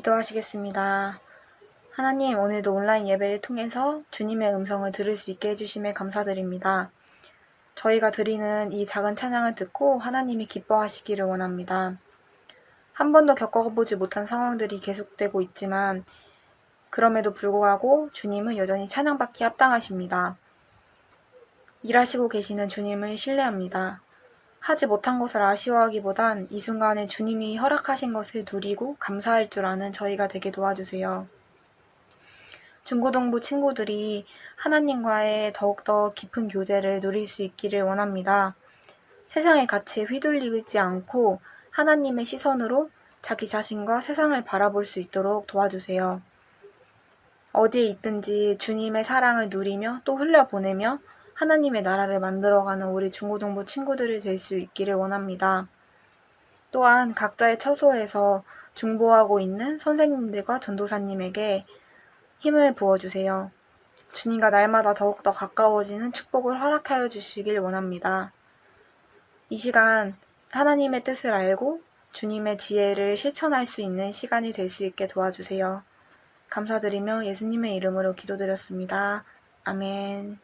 기도하시겠습니다. 하나님, 오늘도 온라인 예배를 통해서 주님의 음성을 들을 수 있게 해주심에 감사드립니다. 저희가 드리는 이 작은 찬양을 듣고 하나님이 기뻐하시기를 원합니다. 한 번도 겪어보지 못한 상황들이 계속되고 있지만 그럼에도 불구하고 주님은 여전히 찬양받기 합당하십니다. 일하시고 계시는 주님을 신뢰합니다. 하지 못한 것을 아쉬워하기보단 이 순간에 주님이 허락하신 것을 누리고 감사할 줄 아는 저희가 되게 도와주세요. 중고등부 친구들이 하나님과의 더욱더 깊은 교제를 누릴 수 있기를 원합니다. 세상의 가치에 휘둘리지 않고 하나님의 시선으로 자기 자신과 세상을 바라볼 수 있도록 도와주세요. 어디에 있든지 주님의 사랑을 누리며 또 흘려보내며 하나님의 나라를 만들어가는 우리 중고등부 친구들이 될 수 있기를 원합니다. 또한 각자의 처소에서 중보하고 있는 선생님들과 전도사님에게 힘을 부어주세요. 주님과 날마다 더욱더 가까워지는 축복을 허락하여 주시길 원합니다. 이 시간 하나님의 뜻을 알고 주님의 지혜를 실천할 수 있는 시간이 될 수 있게 도와주세요. 감사드리며 예수님의 이름으로 기도드렸습니다. 아멘.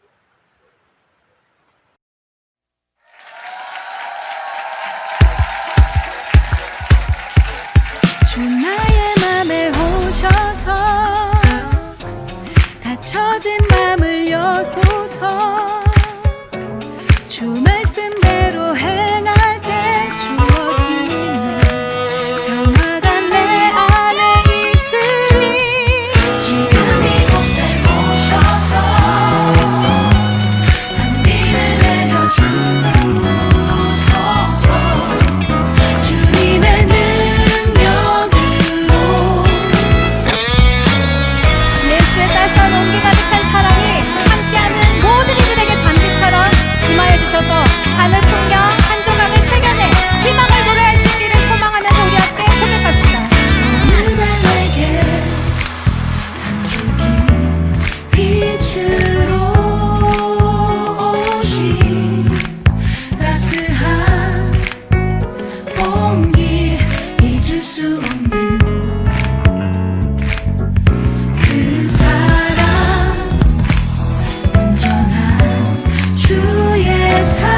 주 나의 맘에 오셔서 닫혀진 맘을 여소서. 주 말씀대로 행할 때 주어지는 평화가 내 안에 있으니 지금 이곳에 오셔서 단비를 내려 주소서. 주님의 예수의 따스한 온기 가득한 사랑이 함께하는 모든 이들에게 단비처럼 임하여 주셔서 하늘 풍경 한 조각을 새겨내 희망을 노래할 수 있기를 소망하면서 우리 함께 고백합시다. 어느 날 내게 한 줄기 빛으로 오신 따스한 온기 잊을 수 없는 그 사랑 온전한 주의 사랑이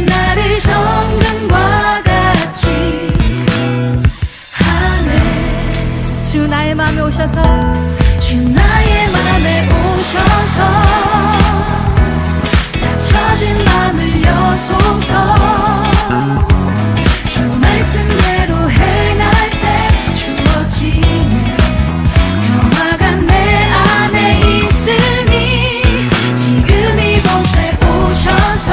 나를 정금과 같이 하네. 주 나의 맘에 오셔서 주 나의 맘에 오셔서 닫혀진 맘을 여소서. 주 말씀대로 행할 때 주어지는 평화가 내 안에 있으니 지금 이곳에 오셔서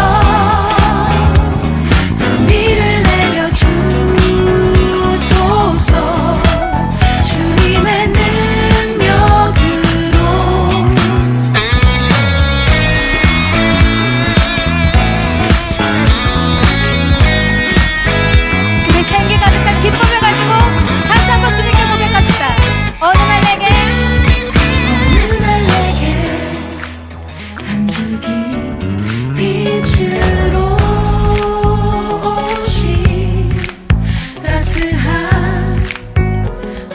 단비를 내려 주소서. 주님의 능력으로 우리 생기 가득한 기쁨을 가지고 다시 한번 주님께 고백합시다. 어느 날 내게 한 줄기 빛으로 오신 따스한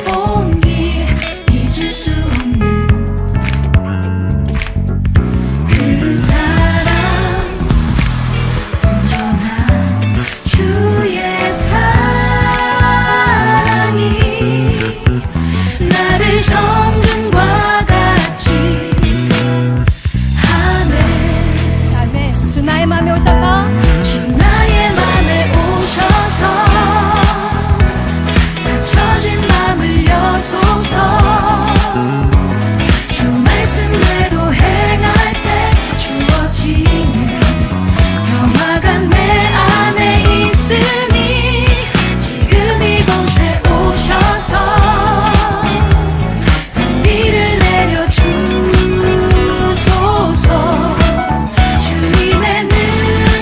온기 잊을 수 없는 그 사랑 온전한 주의 사랑이 나를 정금과 같이 하네. 아멘. 주 나의 맘에 오셔서 주 나의 맘에 오셔서 닫혀진 맘을 여소서. 주 말씀대로 행할 때 주어지는 평화가 내 안에 있으니 지금 이곳에 오셔서 단비를 내려 주소서. 주님의 능력으로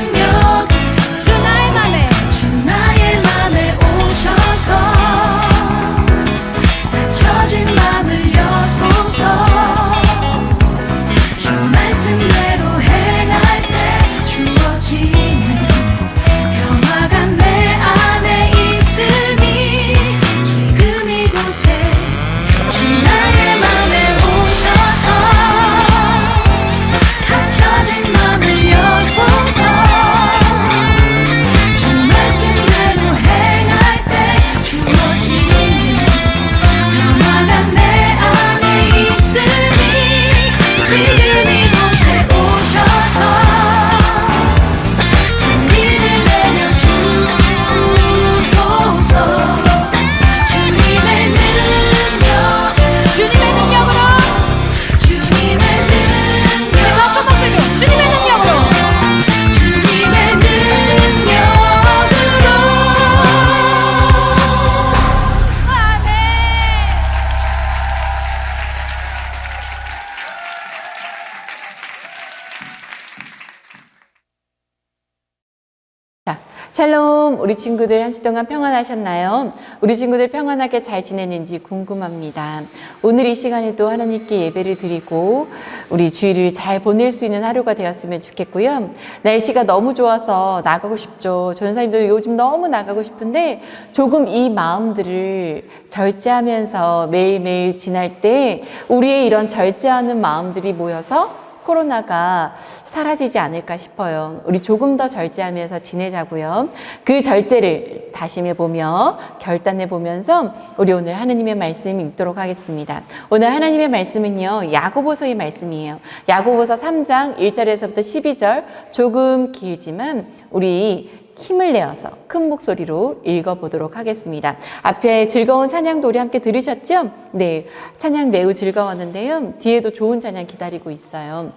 샬롬, 우리 친구들 한 주 동안 평안하셨나요? 우리 친구들 평안하게 잘 지냈는지 궁금합니다. 오늘 이 시간에도 하나님께 예배를 드리고 우리 주일을 잘 보낼 수 있는 하루가 되었으면 좋겠고요. 날씨가 너무 좋아서 나가고 싶죠. 전사님도 요즘 너무 나가고 싶은데 조금 이 마음들을 절제하면서 매일매일 지날 때 우리의 이런 절제하는 마음들이 모여서 코로나가 사라지지 않을까 싶어요. 우리 조금 더 절제하면서 지내자고요. 그 절제를 다짐해보며 결단해보면서 우리 오늘 하나님의 말씀 읽도록 하겠습니다. 오늘 하나님의 말씀은요, 야고보서의 말씀이에요. 야고보서 3장 1절에서부터 12절, 조금 길지만 우리 힘을 내어서 큰 목소리로 읽어보도록 하겠습니다. 앞에 즐거운 찬양도 우리 함께 들으셨죠? 네, 찬양 매우 즐거웠는데요. 뒤에도 좋은 찬양 기다리고 있어요.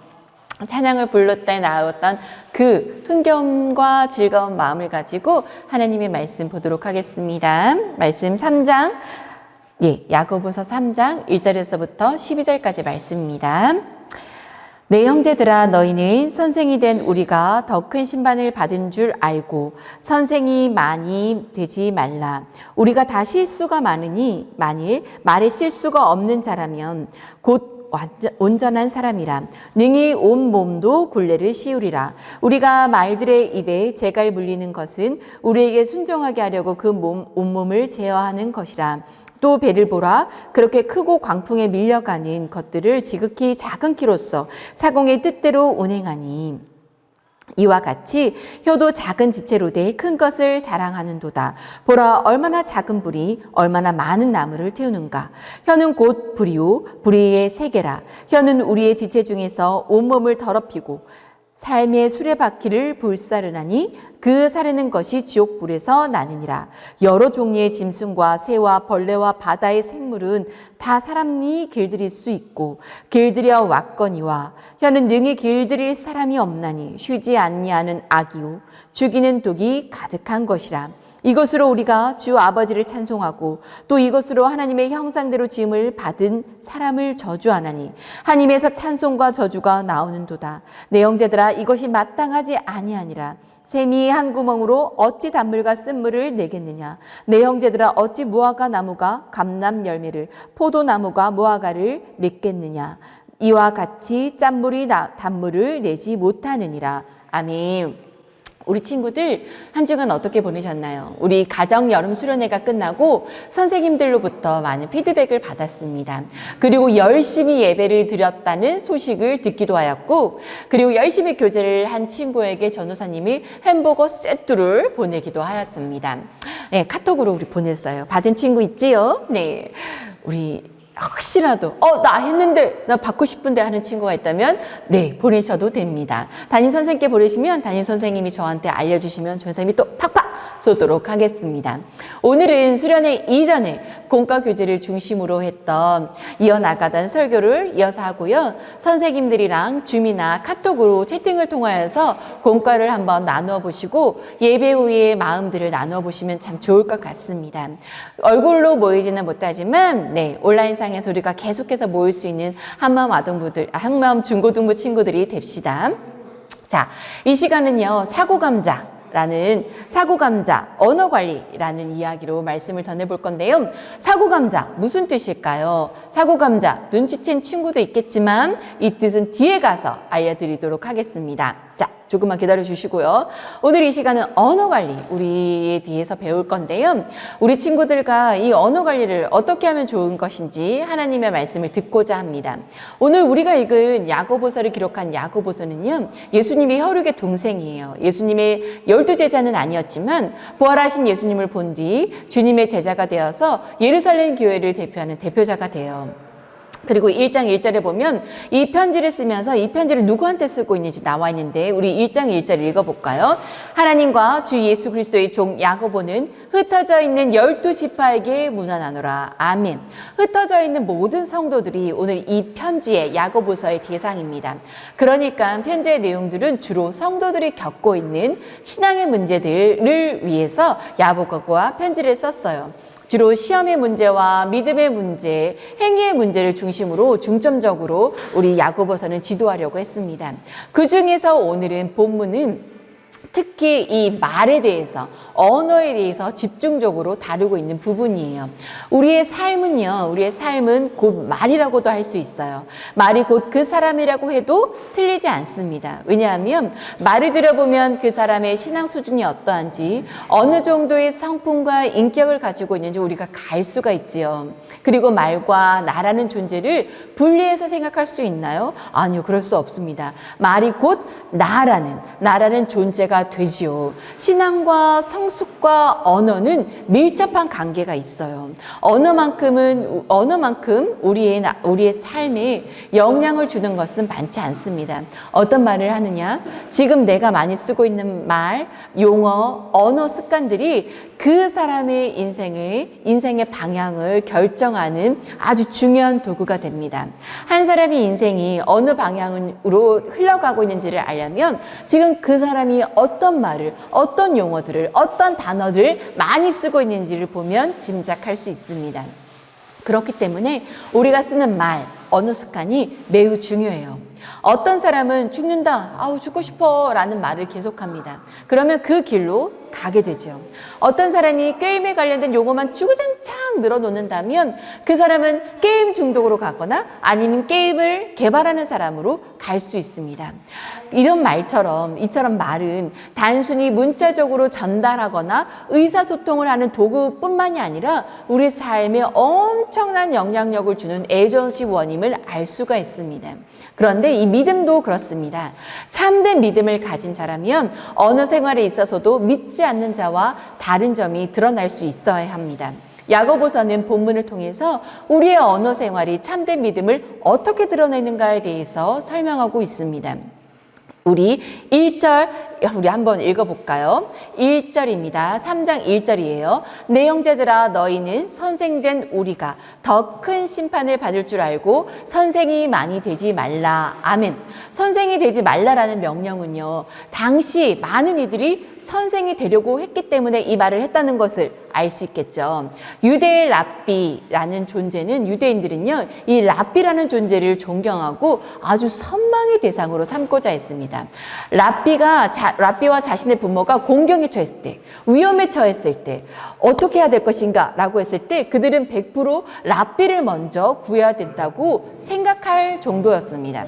찬양을 불렀을 때 나왔던 그 흥겨움과 즐거운 마음을 가지고 하나님의 말씀 보도록 하겠습니다. 말씀 3장, 야고보서 3장 1절에서부터 12절까지 말씀입니다. 내 형제들아, 너희는 선생이 된 우리가 더 큰 심판을 받은 줄 알고 선생이 많이 되지 말라. 우리가 다 실수가 많으니 만일 말에 실수가 없는 자라면 곧 온전한 사람이라. 능히 온 몸도 굴레를 씌우리라. 우리가 말들의 입에 재갈 물리는 것은 우리에게 순종하게 하려고 그 온몸을 제어하는 것이라. 또 배를 보라. 그렇게 크고 광풍에 밀려가는 것들을 지극히 작은 키로서 사공의 뜻대로 운행하니 이와 같이 혀도 작은 지체로 돼 큰 것을 자랑하는도다. 보라, 얼마나 작은 불이 얼마나 많은 나무를 태우는가. 혀는 곧 불이요 불의의 세계라. 혀는 우리의 지체 중에서 온몸을 더럽히고 삶의 수레바퀴를 불사르나니 그 사르는 것이 지옥불에서 나느니라. 여러 종류의 짐승과 새와 벌레와 바다의 생물은 다 사람이 길들일 수 있고 길들여 왔거니와 혀는 능히 길들일 사람이 없나니 쉬지 아니하는 악이요 죽이는 독이 가득한 것이라. 이것으로 우리가 주 아버지를 찬송하고 또 이것으로 하나님의 형상대로 지음을 받은 사람을 저주하나니 하나님에서 찬송과 저주가 나오는도다. 내 형제들아, 이것이 마땅하지 아니하니라. 샘이 한 구멍으로 어찌 단물과 쓴물을 내겠느냐. 내 형제들아, 어찌 무화과 나무가 감람 열매를 포도나무가 무화과를 맺겠느냐. 이와 같이 짠물이 단물을 내지 못하느니라. 아멘. 우리 친구들 한 주간 어떻게 보내셨나요? 우리 가정 여름 수련회가 끝나고 선생님들로부터 많은 피드백을 받았습니다. 그리고 열심히 예배를 드렸다는 소식을 듣기도 하였고, 그리고 열심히 교제를 한 친구에게 전도사님이 햄버거 세트를 보내기도 하였습니다. 네, 카톡으로 우리 보냈어요. 받은 친구 있지요? 네, 우리 혹시라도 나 했는데 나 받고 싶은데 하는 친구가 있다면 네, 보내셔도 됩니다. 담임 선생님께 보내시면 담임 선생님이 저한테 알려주시면 전사님이 또 팍팍 쏘도록 하겠습니다. 오늘은 수련회 이전에 공과 교제를 중심으로 했던 이어나가던 설교를 이어서 하고요. 선생님들이랑 줌이나 카톡으로 채팅을 통하여서 공과를 한번 나누어 보시고 예배 후에 마음들을 나누어 보시면 참 좋을 것 같습니다. 얼굴로 모이지는 못하지만 네, 온라인상에서 우리가 계속해서 모일 수 있는 한마음 중고등부 친구들이 됩시다. 자, 이 시간은요, 사고감자, 언어관리라는 이야기로 말씀을 전해볼 건데요. 사고감자, 무슨 뜻일까요? 사고감자, 눈치챈 친구도 있겠지만 이 뜻은 뒤에 가서 알려드리도록 하겠습니다. 자, 조금만 기다려 주시고요. 오늘 이 시간은 언어관리, 우리에 대해서 배울 건데요. 우리 친구들과 이 언어관리를 어떻게 하면 좋은 것인지 하나님의 말씀을 듣고자 합니다. 오늘 우리가 읽은 야고보서를 기록한 야고보서는요, 예수님의 혈육의 동생이에요. 예수님의 12제자는 아니었지만 부활하신 예수님을 본 뒤 주님의 제자가 되어서 예루살렘 교회를 대표하는 대표자가 돼요. 그리고 1장 1절에 보면 이 편지를 쓰면서 이 편지를 누구한테 쓰고 있는지 나와 있는데 우리 1장 1절 읽어볼까요? 하나님과 주 예수 그리스도의 종 야고보는 흩어져 있는 12지파에게 문안하노라. 아멘. 흩어져 있는 모든 성도들이 오늘 이 편지의 야고보서의 대상입니다. 그러니까 편지의 내용들은 주로 성도들이 겪고 있는 신앙의 문제들을 위해서 야고보가 편지를 썼어요. 주로 시험의 문제와 믿음의 문제, 행위의 문제를 중심으로 중점적으로 우리 야고보서는 지도하려고 했습니다. 그 중에서 오늘은 본문은 특히 이 말에 대해서, 언어에 대해서 집중적으로 다루고 있는 부분이에요. 우리의 삶은 곧 말이라고도 할 수 있어요. 말이 곧 그 사람이라고 해도 틀리지 않습니다. 왜냐하면 말을 들어보면 그 사람의 신앙 수준이 어떠한지, 어느 정도의 성품과 인격을 가지고 있는지 우리가 알 수가 있지요. 그리고 말과 나라는 존재를 분리해서 생각할 수 있나요? 아니요, 그럴 수 없습니다. 말이 곧 나라는 존재가 되지요. 신앙과 성숙과 언어는 밀접한 관계가 있어요. 언어만큼 우리의 삶에 영향을 주는 것은 많지 않습니다. 어떤 말을 하느냐? 지금 내가 많이 쓰고 있는 말, 용어, 언어 습관들이 그 사람의 인생의 방향을 결정하는 아주 중요한 도구가 됩니다. 한 사람의 인생이 어느 방향으로 흘러가고 있는지를 알려면 지금 그 사람이 어떤 말을, 어떤 용어들을, 어떤 단어들을 많이 쓰고 있는지를 보면 짐작할 수 있습니다. 그렇기 때문에 우리가 쓰는 말, 언어 습관이 매우 중요해요. 어떤 사람은 죽는다, 죽고 싶어 라는 말을 계속합니다. 그러면 그 길로 가게 되죠. 어떤 사람이 게임에 관련된 용어만 주구장창 늘어놓는다면 그 사람은 게임 중독으로 가거나 아니면 게임을 개발하는 사람으로 갈 수 있습니다. 이처럼 말은 단순히 문자적으로 전달하거나 의사소통을 하는 도구뿐만이 아니라 우리 삶에 엄청난 영향력을 주는 에이전시 원임을 알 수가 있습니다. 그런데 이 믿음도 그렇습니다. 참된 믿음을 가진 자라면 언어 생활에 있어서도 믿지 않는 자와 다른 점이 드러날 수 있어야 합니다. 야고보서는 본문을 통해서 우리의 언어 생활이 참된 믿음을 어떻게 드러내는가에 대해서 설명하고 있습니다. 우리 한번 읽어볼까요? 1절입니다. 3장 1절이에요. 내 형제들아, 너희는 선생된 우리가 더 큰 심판을 받을 줄 알고 선생이 많이 되지 말라. 아멘. 선생이 되지 말라라는 명령은요, 당시 많은 이들이 선생이 되려고 했기 때문에 이 말을 했다는 것을 알 수 있겠죠. 유대의 랍비라는 존재는, 유대인들은요, 이 랍비라는 존재를 존경하고 아주 선망의 대상으로 삼고자 했습니다. 랍비와 자신의 부모가 공경에 처했을 때, 위험에 처했을 때 어떻게 해야 될 것인가 라고 했을 때 그들은 100% 랍비를 먼저 구해야 된다고 생각할 정도였습니다.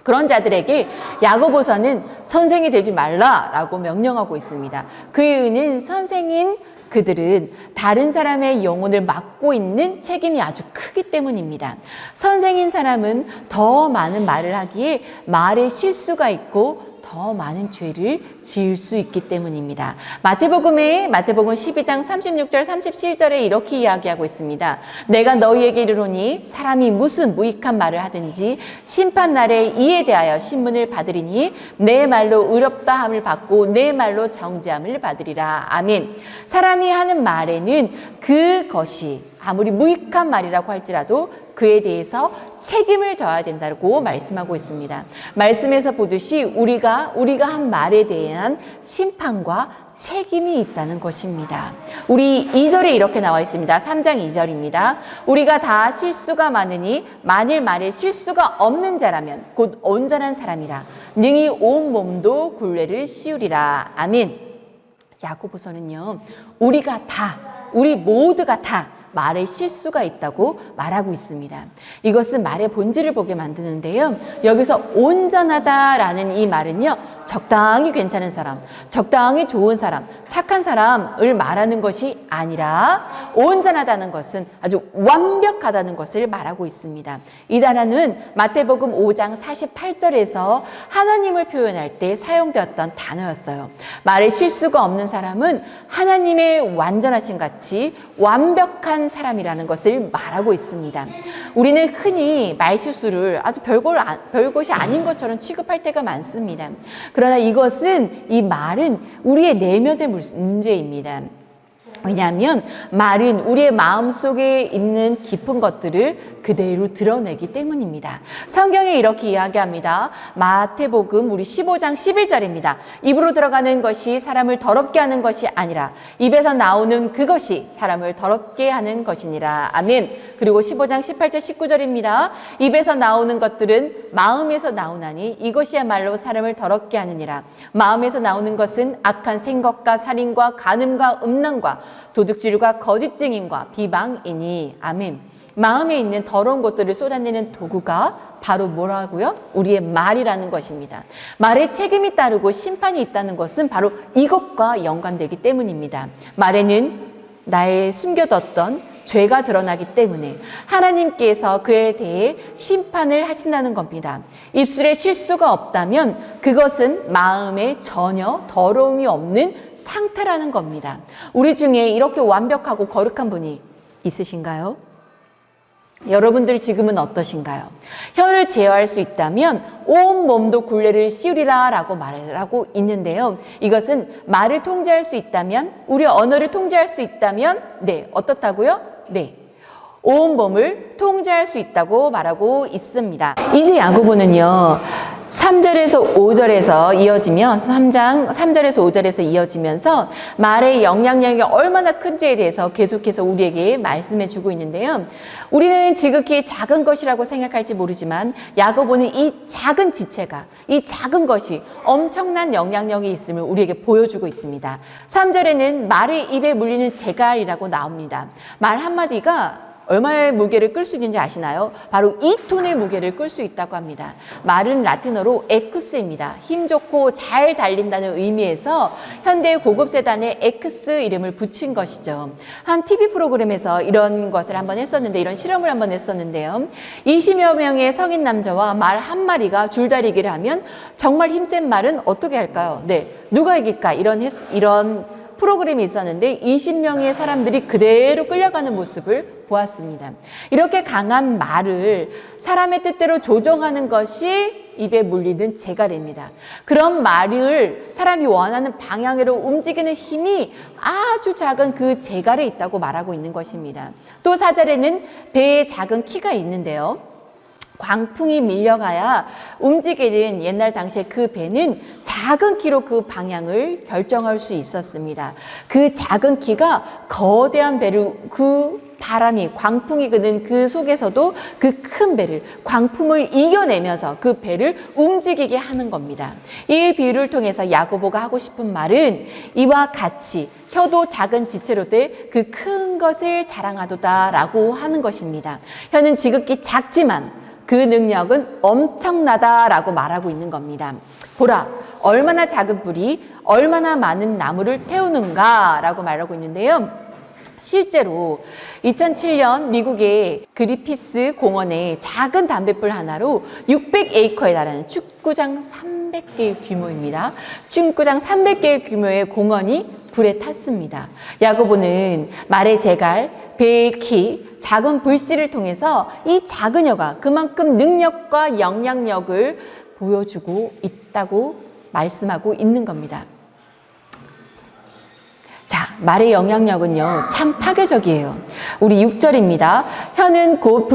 그런 자들에게 야고보서는 선생이 되지 말라라고 명령하고 있습니다. 그 이유는 선생인 그들은 다른 사람의 영혼을 맡고 있는 책임이 아주 크기 때문입니다. 선생인 사람은 더 많은 말을 하기에 말에 실수가 있고 더 많은 죄를 지을 수 있기 때문입니다. 마태복음 12장 36절 37절에 이렇게 이야기하고 있습니다. 내가 너희에게 이르노니 사람이 무슨 무익한 말을 하든지 심판날에 이에 대하여 신문을 받으리니 내 말로 의롭다 함을 받고 내 말로 정죄함을 받으리라. 아멘. 사람이 하는 말에는 그것이 아무리 무익한 말이라고 할지라도 그에 대해서 책임을 져야 된다고 말씀하고 있습니다. 말씀에서 보듯이 우리가 한 말에 대한 심판과 책임이 있다는 것입니다. 우리 2절에 이렇게 나와 있습니다. 3장 2절입니다. 우리가 다 실수가 많으니 만일 말에 실수가 없는 자라면 곧 온전한 사람이라 능히 온 몸도 굴레를 씌우리라. 아멘. 야고보서는요, 우리 모두가 다 말에 실수가 있다고 말하고 있습니다. 이것은 말의 본질을 보게 만드는데요. 여기서 온전하다라는 이 말은요, 적당히 괜찮은 사람, 적당히 좋은 사람, 착한 사람을 말하는 것이 아니라 온전하다는 것은 아주 완벽하다는 것을 말하고 있습니다. 이 단어는 마태복음 5장 48절에서 하나님을 표현할 때 사용되었던 단어였어요. 말에 실수가 없는 사람은 하나님의 완전하신 같이 완벽한 사람이라는 것을 말하고 있습니다. 우리는 흔히 말 실수를 아주 별것이 아닌 것처럼 취급할 때가 많습니다. 그러나 이 말은 우리의 내면의 문제입니다. 왜냐하면 말은 우리의 마음속에 있는 깊은 것들을 그대로 드러내기 때문입니다. 성경에 이렇게 이야기합니다. 마태복음 우리 15장 11절입니다. 입으로 들어가는 것이 사람을 더럽게 하는 것이 아니라 입에서 나오는 그것이 사람을 더럽게 하는 것이니라. 아멘. 그리고 15장 18절 19절입니다. 입에서 나오는 것들은 마음에서 나오나니 이것이야말로 사람을 더럽게 하느니라. 마음에서 나오는 것은 악한 생각과 살인과 간음과 음란과 도둑질과 거짓 증인과 비방이니. 아멘. 마음에 있는 더러운 것들을 쏟아내는 도구가 바로 뭐라고요? 우리의 말이라는 것입니다. 말에 책임이 따르고 심판이 있다는 것은 바로 이것과 연관되기 때문입니다. 말에는 나의 숨겨뒀던 죄가 드러나기 때문에 하나님께서 그에 대해 심판을 하신다는 겁니다. 입술에 실수가 없다면 그것은 마음에 전혀 더러움이 없는 상태라는 겁니다. 우리 중에 이렇게 완벽하고 거룩한 분이 있으신가요? 여러분들 지금은 어떠신가요? 혀를 제어할 수 있다면 온 몸도 굴레를 씌우리라 라고 말하고 있는데요. 이것은 말을 통제할 수 있다면, 우리 언어를 통제할 수 있다면, 네, 어떻다고요? 네, 온 몸을 통제할 수 있다고 말하고 있습니다. 이제 야고보는요, 3절에서 5절에서 이어지면 3절에서 5절에서 이어지면서 말의 영향력이 얼마나 큰지에 대해서 계속해서 우리에게 말씀해 주고 있는데요. 우리는 지극히 작은 것이라고 생각할지 모르지만 야고보는 이 작은 지체가, 이 작은 것이 엄청난 영향력이 있음을 우리에게 보여주고 있습니다. 3절에는 말의 입에 물리는 재갈이라고 나옵니다. 말 한마디가 얼마의 무게를 끌 수 있는지 아시나요? 바로 2톤의 무게를 끌 수 있다고 합니다. 말은 라틴어로 에쿠스입니다. 힘 좋고 잘 달린다는 의미에서 현대 고급 세단에 엑스 이름을 붙인 것이죠. 한 TV 프로그램에서 이런 것을 한번 했었는데, 이런 실험을 한번 했었는데요. 20여 명의 성인 남자와 말 한 마리가 줄다리기를 하면 정말 힘센 말은 어떻게 할까요? 네, 누가 이길까? 이런 프로그램이 있었는데 20명의 사람들이 그대로 끌려가는 모습을 보았습니다. 이렇게 강한 말을 사람의 뜻대로 조정하는 것이 입에 물리는 재갈입니다. 그런 말을 사람이 원하는 방향으로 움직이는 힘이 아주 작은 그 재갈에 있다고 말하고 있는 것입니다. 또 4절에는 배에 작은 키가 있는데요. 광풍이 밀려가야 움직이는 옛날 당시에 그 배는 작은 키로 그 방향을 결정할 수 있었습니다. 그 작은 키가 거대한 배를, 그 바람이, 광풍이 그는 그 속에서도 그 큰 배를, 광풍을 이겨내면서 그 배를 움직이게 하는 겁니다. 이 비유를 통해서 야고보가 하고 싶은 말은 이와 같이 혀도 작은 지체로 돼 그 큰 것을 자랑하도다라고 하는 것입니다. 혀는 지극히 작지만 그 능력은 엄청나다라고 말하고 있는 겁니다. 보라, 얼마나 작은 불이 얼마나 많은 나무를 태우는가라고 말하고 있는데요. 실제로 2007년 미국의 그리피스 공원의 작은 담뱃불 하나로 600에이커에 달하는 축구장 300개의 규모입니다. 축구장 300개의 규모의 공원이 불에 탔습니다. 야고보는 말의 재갈, 배의 키, 작은 불씨를 통해서 이 작은 혀가 그만큼 능력과 영향력을 보여주고 있다고 말씀하고 있는 겁니다. 자, 말의 영향력은요, 참 파괴적이에요. 우리 6절입니다. 혀는 곧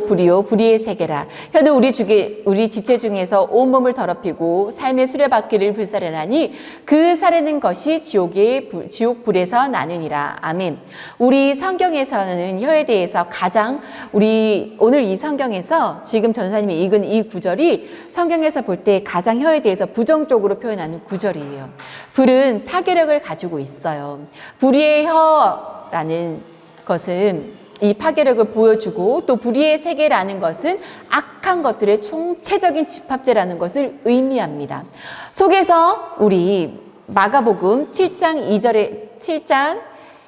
불이요, 불의의 세계라. 혀는 우리 지체 중에서 온몸을 더럽히고 삶의 수레바퀴를 불사르나니 그 사르는 것이 지옥 불에서 나느니라. 아멘. 우리 성경에서는 혀에 대해서 가장, 오늘 이 성경에서 지금 전사님이 읽은 이 구절이 성경에서 볼 때 가장 혀에 대해서 부정적으로 표현하는 구절이에요. 불은 파괴력을 가지고 있어요. 불의의 혀라는 것은 이 파괴력을 보여주고, 또 불의의 세계라는 것은 악한 것들의 총체적인 집합체라는 것을 의미합니다. 속에서 우리 마가복음 7장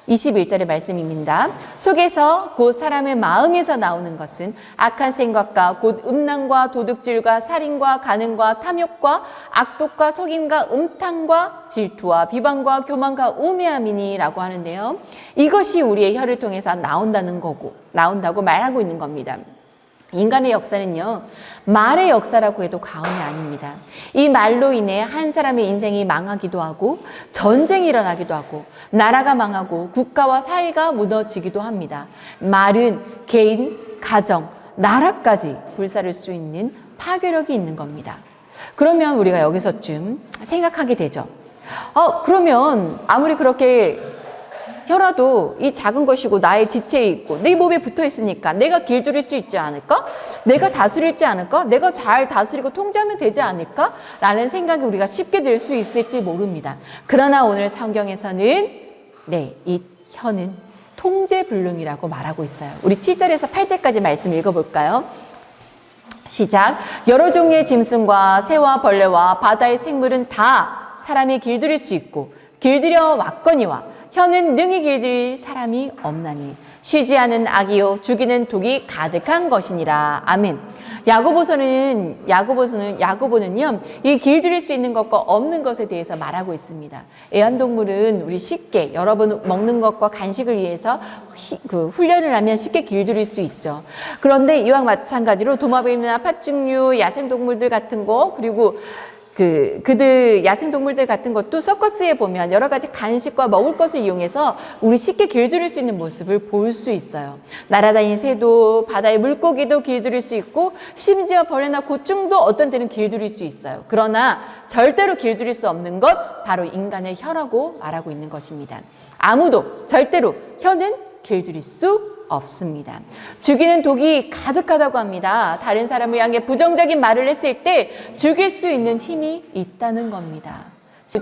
21절의 말씀입니다. 속에서 곧 사람의 마음에서 나오는 것은 악한 생각과 곧 음란과 도둑질과 살인과 간음과 탐욕과 악독과 속임과 음탕과 질투와 비방과 교만과 우매함이니라고 하는데요. 이것이 우리의 혀를 통해서 나온다고 말하고 있는 겁니다. 인간의 역사는요, 말의 역사라고 해도 과언이 아닙니다. 이 말로 인해 한 사람의 인생이 망하기도 하고, 전쟁이 일어나기도 하고, 나라가 망하고, 국가와 사회가 무너지기도 합니다. 말은 개인, 가정, 나라까지 불사를 수 있는 파괴력이 있는 겁니다. 그러면 우리가 여기서 좀 생각하게 되죠. 그러면 아무리 그렇게 혀라도 이 작은 것이고 나의 지체에 있고 내 몸에 붙어 있으니까 내가 길들일 수 있지 않을까? 내가 다스릴지 않을까? 내가 잘 다스리고 통제하면 되지 않을까? 라는 생각이 우리가 쉽게 들 수 있을지 모릅니다. 그러나 오늘 성경에서는 이 혀는 통제불능이라고 말하고 있어요. 우리 7절에서 8절까지 말씀 읽어볼까요? 시작. 여러 종류의 짐승과 새와 벌레와 바다의 생물은 다 사람이 길들일 수 있고 길들여 왔거니와 혀는 능히 길들일 사람이 없나니 쉬지 않은 악이요 죽이는 독이 가득한 것이니라. 아멘. 야고보는요 이 길들일 수 있는 것과 없는 것에 대해서 말하고 있습니다. 애완동물은 우리 쉽게 여러분 먹는 것과 간식을 위해서 훈련을 하면 쉽게 길들일 수 있죠. 그런데 이와 마찬가지로 도마뱀이나 파충류, 야생동물들 같은 거, 그리고 그들 야생동물들 같은 것도 서커스에 보면 여러 가지 간식과 먹을 것을 이용해서 우리 쉽게 길들일 수 있는 모습을 볼 수 있어요. 날아다니는 새도 바다의 물고기도 길들일 수 있고 심지어 벌레나 곤충도 어떤 때는 길들일 수 있어요. 그러나 절대로 길들일 수 없는 것 바로 인간의 혀라고 말하고 있는 것입니다. 아무도 절대로 혀는 길들일 수 없습니다. 죽이는 독이 가득하다고 합니다. 다른 사람을 향해 부정적인 말을 했을 때 죽일 수 있는 힘이 있다는 겁니다.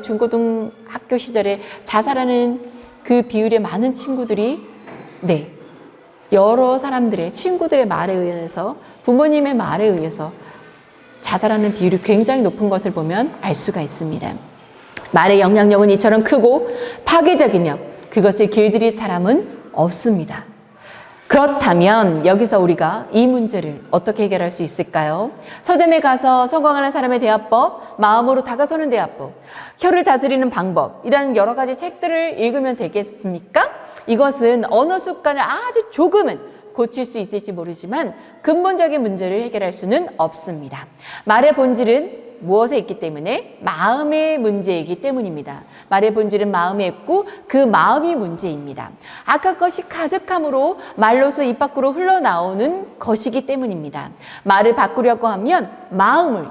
중고등학교 시절에 자살하는 그 비율의 많은 친구들이 여러 사람들의 친구들의 말에 의해서 부모님의 말에 의해서 자살하는 비율이 굉장히 높은 것을 보면 알 수가 있습니다. 말의 영향력은 이처럼 크고 파괴적이며 그것을 길들일 사람은 없습니다. 그렇다면 여기서 우리가 이 문제를 어떻게 해결할 수 있을까요? 서점에 가서 성공하는 사람의 대화법, 마음으로 다가서는 대화법, 혀를 다스리는 방법, 이런 여러 가지 책들을 읽으면 되겠습니까? 이것은 언어 습관을 아주 조금은 고칠 수 있을지 모르지만 근본적인 문제를 해결할 수는 없습니다. 말의 본질은 무엇에 있기 때문에? 마음의 문제이기 때문입니다. 말의 본질은 마음에 있고 그 마음이 문제입니다. 아까 것이 가득함으로 말로서 입 밖으로 흘러나오는 것이기 때문입니다. 말을 바꾸려고 하면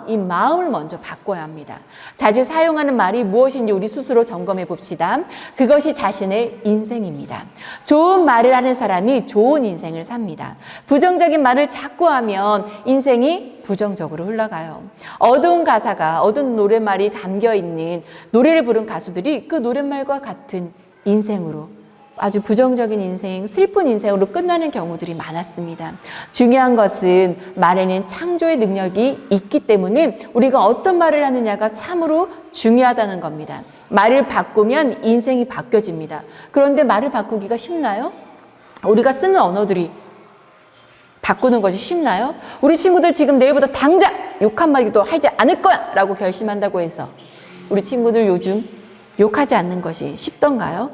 이 마음을 먼저 바꿔야 합니다. 자주 사용하는 말이 무엇인지 우리 스스로 점검해 봅시다. 그것이 자신의 인생입니다. 좋은 말을 하는 사람이 좋은 인생을 삽니다. 부정적인 말을 자꾸 하면 인생이 부정적으로 흘러가요. 어두운 가사가, 어두운 노랫말이 담겨있는 노래를 부른 가수들이 그 노랫말과 같은 인생으로, 아주 부정적인 인생, 슬픈 인생으로 끝나는 경우들이 많았습니다. 중요한 것은 말에는 창조의 능력이 있기 때문에 우리가 어떤 말을 하느냐가 참으로 중요하다는 겁니다. 말을 바꾸면 인생이 바뀌어집니다. 그런데 말을 바꾸기가 쉽나요? 우리가 쓰는 언어들이 바꾸는 것이 쉽나요? 우리 친구들 지금 내일부터 당장 욕 한마디도 하지 않을 거야! 라고 결심한다고 해서 우리 친구들 요즘 욕하지 않는 것이 쉽던가요?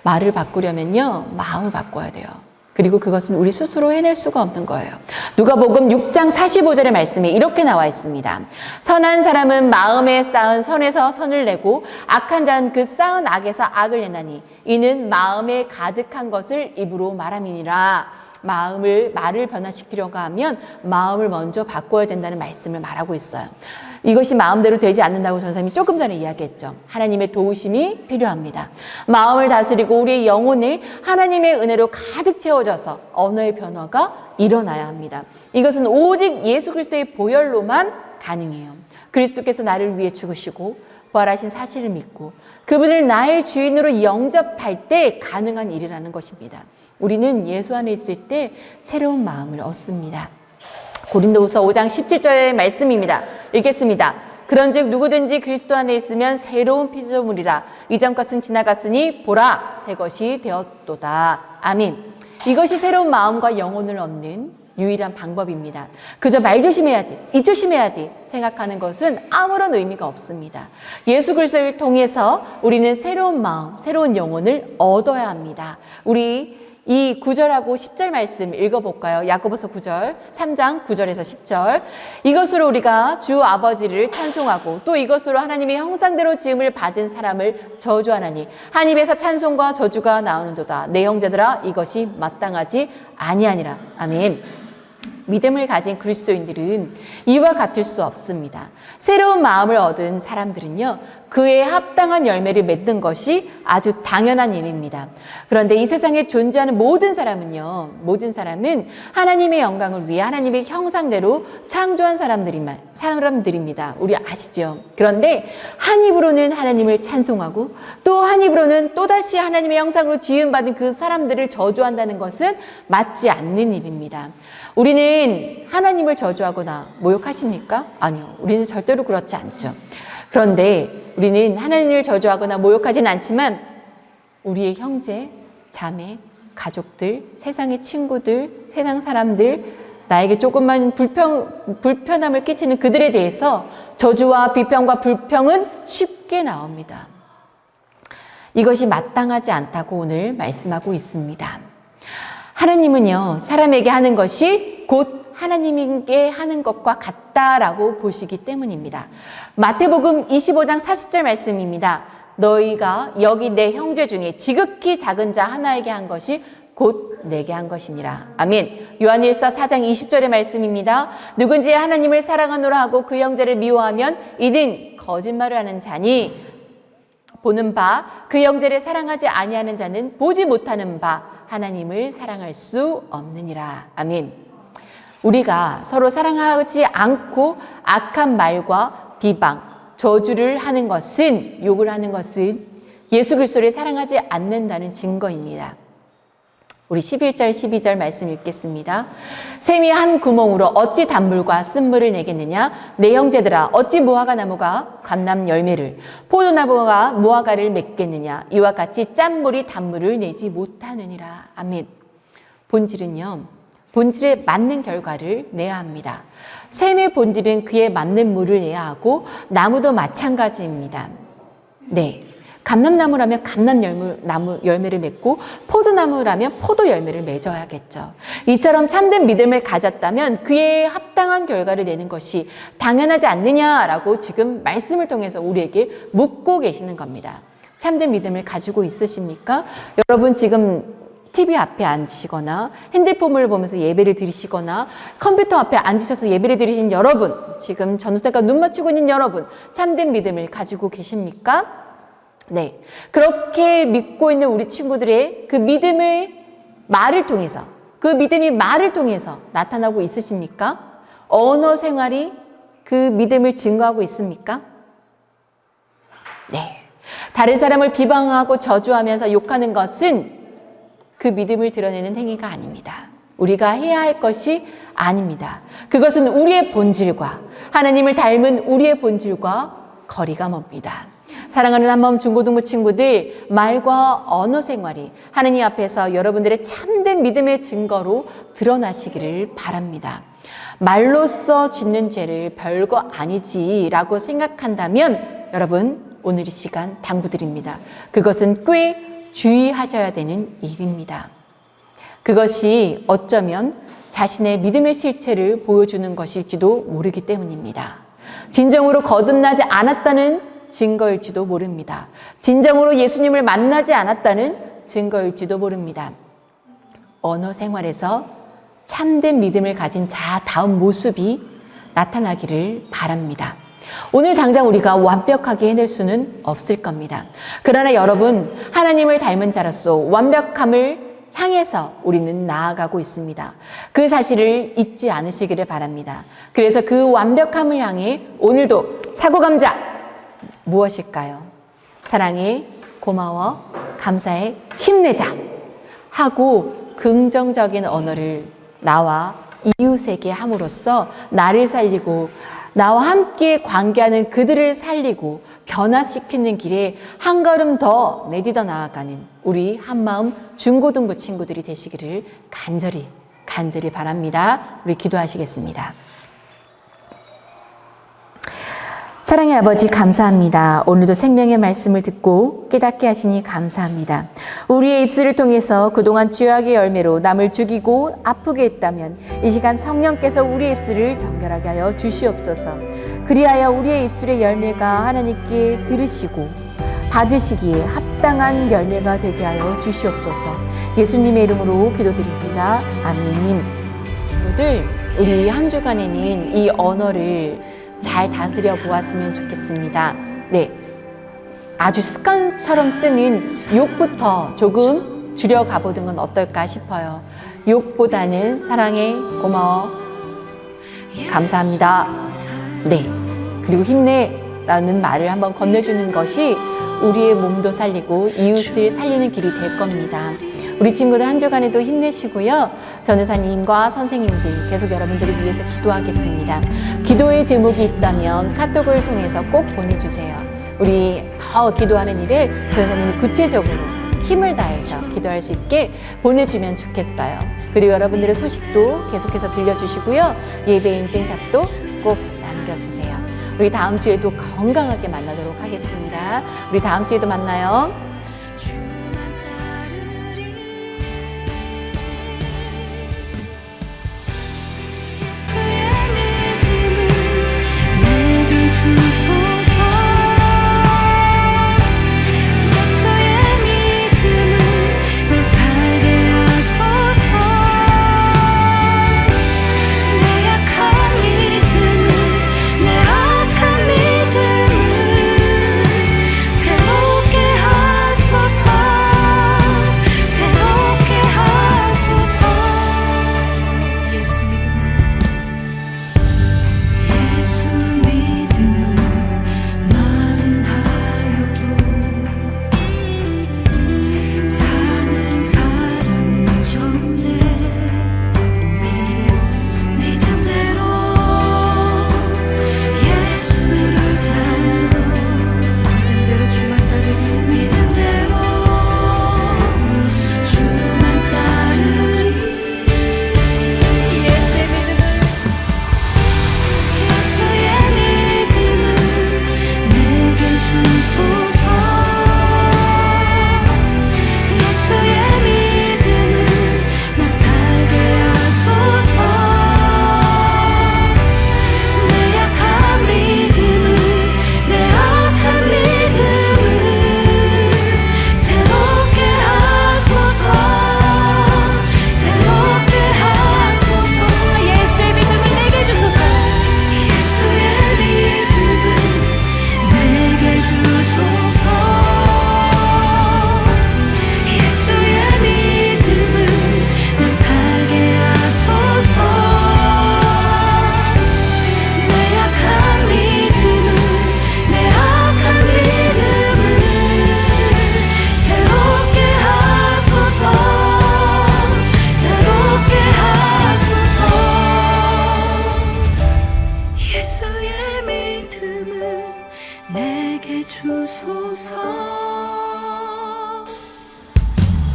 말을 바꾸려면요, 마음을 바꿔야 돼요. 그리고 그것은 우리 스스로 해낼 수가 없는 거예요. 누가복음 6장 45절의 말씀에 이렇게 나와 있습니다. 선한 사람은 마음에 쌓은 선에서 선을 내고 악한 자는 그 쌓은 악에서 악을 내나니 이는 마음에 가득한 것을 입으로 말함이니라. 말을 변화시키려고 하면 마음을 먼저 바꿔야 된다는 말씀을 말하고 있어요. 이것이 마음대로 되지 않는다고 전사님이 조금 전에 이야기했죠. 하나님의 도우심이 필요합니다. 마음을 다스리고 우리의 영혼을 하나님의 은혜로 가득 채워져서 언어의 변화가 일어나야 합니다. 이것은 오직 예수 그리스도의 보혈로만 가능해요. 그리스도께서 나를 위해 죽으시고 부활하신 사실을 믿고 그분을 나의 주인으로 영접할 때 가능한 일이라는 것입니다. 우리는 예수 안에 있을 때 새로운 마음을 얻습니다. 고린도후서 5장 17절의 말씀입니다. 읽겠습니다. 그런즉 누구든지 그리스도 안에 있으면 새로운 피조물이라. 이전 것은 지나갔으니 보라 새 것이 되었도다. 아멘. 이것이 새로운 마음과 영혼을 얻는 유일한 방법입니다. 그저 말 조심해야지, 입 조심해야지 생각하는 것은 아무런 의미가 없습니다. 예수 그리스도를 통해서 우리는 새로운 마음, 새로운 영혼을 얻어야 합니다. 우리 이 9절하고 10절 말씀 읽어볼까요? 야고보서 9절, 3장 9절에서 10절. 이것으로 우리가 주 아버지를 찬송하고 또 이것으로 하나님의 형상대로 지음을 받은 사람을 저주하나니 한 입에서 찬송과 저주가 나오는도다. 내 형제들아 이것이 마땅하지 아니하니라. 아멘. 믿음을 가진 그리스도인들은 이와 같을 수 없습니다. 새로운 마음을 얻은 사람들은요, 그에 합당한 열매를 맺는 것이 아주 당연한 일입니다. 그런데 이 세상에 존재하는 모든 사람은 하나님의 영광을 위해 하나님의 형상대로 창조한 사람들입니다. 우리 아시죠? 그런데 한 입으로는 하나님을 찬송하고 또 한 입으로는 또다시 하나님의 형상으로 지음받은 그 사람들을 저주한다는 것은 맞지 않는 일입니다. 우리는 하나님을 저주하거나 모욕하십니까? 아니요. 우리는 절대로 그렇지 않죠. 그런데 우리는 하나님을 저주하거나 모욕하지는 않지만 우리의 형제, 자매, 가족들, 세상의 친구들, 세상 사람들, 나에게 조금만 불편함을 끼치는 그들에 대해서 저주와 비평과 불평은 쉽게 나옵니다. 이것이 마땅하지 않다고 오늘 말씀하고 있습니다. 하나님은요, 사람에게 하는 것이 곧 하나님께 하는 것과 같다라고 보시기 때문입니다. 마태복음 25장 40절 말씀입니다. 너희가 여기 내 형제 중에 지극히 작은 자 하나에게 한 것이 곧 내게 한 것이니라. 아멘. 요한일서 4장 20절의 말씀입니다. 누군지 하나님을 사랑하노라 하고 그 형제를 미워하면 이는 거짓말을 하는 자니 보는 바 그 형제를 사랑하지 아니하는 자는 보지 못하는 바 하나님을 사랑할 수 없느니라. 아멘. 우리가 서로 사랑하지 않고 악한 말과 비방, 저주를 하는 것은, 욕을 하는 것은 예수 그리스도를 사랑하지 않는다는 증거입니다. 우리 11절 12절 말씀 읽겠습니다. 샘이 한 구멍으로 어찌 단물과 쓴물을 내겠느냐? 내 형제들아 어찌 무화과 나무가 감람 열매를 포도나무가 무화과를 맺겠느냐? 이와 같이 짠물이 단물을 내지 못하느니라. 아멘. 본질에 맞는 결과를 내야 합니다. 샘의 본질은 그에 맞는 물을 내야 하고 나무도 마찬가지입니다. 네, 감람나무라면 감람 열매를 맺고 포도나무라면 포도 열매를 맺어야겠죠. 이처럼 참된 믿음을 가졌다면 그에 합당한 결과를 내는 것이 당연하지 않느냐라고 지금 말씀을 통해서 우리에게 묻고 계시는 겁니다. 참된 믿음을 가지고 있으십니까? 여러분 지금 TV 앞에 앉으시거나 핸드폰을 보면서 예배를 드리시거나 컴퓨터 앞에 앉으셔서 예배를 드리신 여러분, 지금 전우쌤과 눈 맞추고 있는 여러분, 참된 믿음을 가지고 계십니까? 네, 그렇게 믿고 있는 우리 친구들의 그 믿음이 말을 통해서 나타나고 있으십니까? 언어 생활이 그 믿음을 증거하고 있습니까? 네, 다른 사람을 비방하고 저주하면서 욕하는 것은 그 믿음을 드러내는 행위가 아닙니다. 우리가 해야 할 것이 아닙니다. 그것은 우리의 본질과 하나님을 닮은 우리의 본질과 거리가 멉니다. 사랑하는 한마음 중고등부 친구들, 말과 언어 생활이 하나님 앞에서 여러분들의 참된 믿음의 증거로 드러나시기를 바랍니다. 말로써 짓는 죄를 별거 아니지라고 생각한다면 여러분 오늘 이 시간 당부드립니다. 그것은 꽤 주의하셔야 되는 일입니다. 그것이 어쩌면 자신의 믿음의 실체를 보여주는 것일지도 모르기 때문입니다. 진정으로 거듭나지 않았다는 증거일지도 모릅니다. 진정으로 예수님을 만나지 않았다는 증거일지도 모릅니다. 언어 생활에서 참된 믿음을 가진 자다운 모습이 나타나기를 바랍니다. 오늘 당장 우리가 완벽하게 해낼 수는 없을 겁니다. 그러나 여러분, 하나님을 닮은 자로서 완벽함을 향해서 우리는 나아가고 있습니다. 그 사실을 잊지 않으시기를 바랍니다. 그래서 그 완벽함을 향해 오늘도 사고감자 무엇일까요? 사랑해, 고마워, 감사해, 힘내자 하고 긍정적인 언어를 나와 이웃에게 함으로써 나를 살리고 나와 함께 관계하는 그들을 살리고 변화시키는 길에 한 걸음 더 내딛어 나아가는 우리 한마음 중고등부 친구들이 되시기를 간절히 바랍니다. 우리 기도하시겠습니다. 사랑의 아버지 감사합니다. 오늘도 생명의 말씀을 듣고 깨닫게 하시니 감사합니다. 우리의 입술을 통해서 그동안 죄악의 열매로 남을 죽이고 아프게 했다면 이 시간 성령께서 우리의 입술을 정결하게 하여 주시옵소서. 그리하여 우리의 입술의 열매가 하나님께 들으시고 받으시기에 합당한 열매가 되게 하여 주시옵소서. 예수님의 이름으로 기도드립니다. 아멘. 친구들, 우리 한 주간에는 이 언어를 잘 다스려 보았으면 좋겠습니다. 네, 아주 습관처럼 쓰는 욕부터 조금 줄여가 보는 건 어떨까 싶어요. 욕보다는 사랑해, 고마워, 감사합니다. 네, 그리고 힘내라는 말을 한번 건네주는 것이 우리의 몸도 살리고 이웃을 살리는 길이 될 겁니다. 우리 친구들 한 주간에도 힘내시고요. 전우사님과 선생님들 계속 여러분들을 위해서 기도하겠습니다. 기도의 제목이 있다면 카톡을 통해서 꼭 보내주세요. 우리 더 기도하는 일에 전우사님이 구체적으로 힘을 다해서 기도할 수 있게 보내주면 좋겠어요. 그리고 여러분들의 소식도 계속해서 들려주시고요. 예배 인증샷도 꼭 남겨주세요. 우리 다음 주에도 건강하게 만나도록 하겠습니다. 우리 다음 주에도 만나요.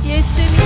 예수님